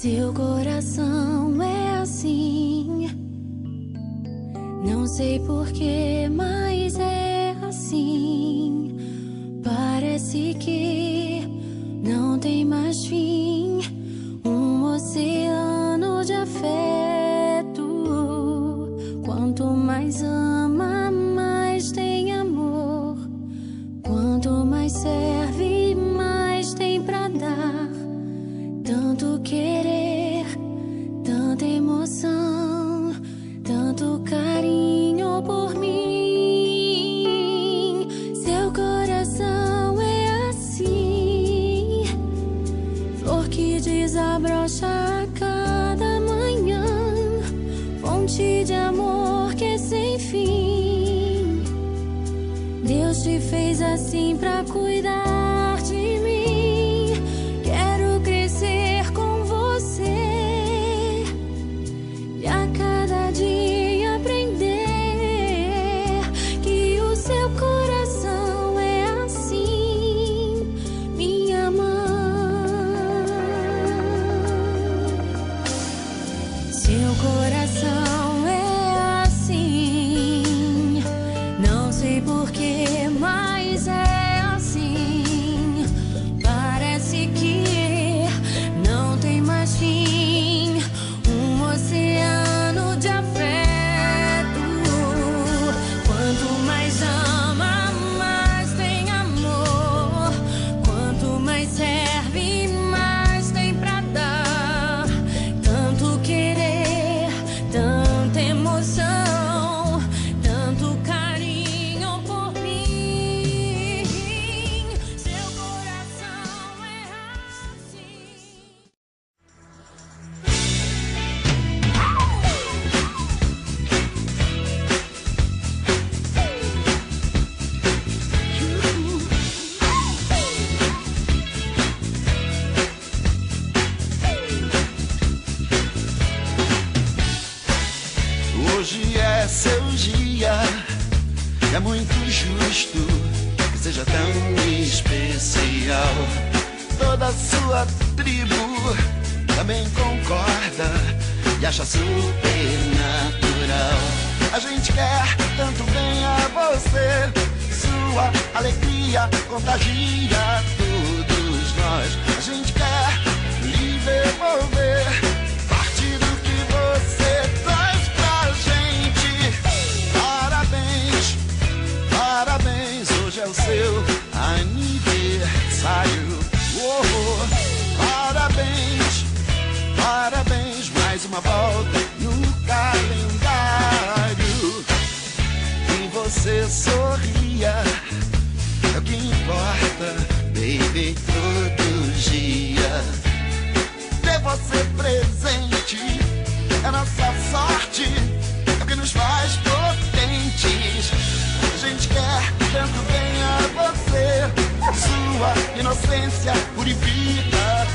Seu coração é assim, não sei porquê, mas é assim. Parece que não tem mais fim, um oceano de afeto. Quanto mais ama, mais tem amor. Quanto mais serve, mais tem pra dar. Tanto querer, tanta emoção, tanto carinho por mim. Seu coração é assim, flor que desabrocha a cada manhã, fonte de amor que é sem fim. Deus te fez assim pra cuidar de mim. Quero crescer com você e a cada dia aprender que o seu coração é assim, minha mãe. Seu coração é assim, não sei porquê, mas é assim. Parece que não tem mais fim, um oceano de afeto. Quanto mais ama, mais tem amor. Quanto mais serve, mais tem pra dar. Tanto querer, tanta emoção, tanto carinho por mim. Seu coração é assim. Hoje é seu dia, é muito justo que seja tão especial. Toda a sua tribo também concorda e acha super natural. A gente quer tanto bem a você, sua alegria contagia todos nós. A gente quer lhe devolver parte do que você traz pra gente. Parabéns, parabéns, hoje é o seu aniversário. Oh, parabéns, parabéns, mais uma volta no calendário. E você sorria, é o que importa, baby, todo dia. Ter você presente é nossa sorte, é o que nos faz potentes. A gente quer tanto bem a você, sua inocência purifica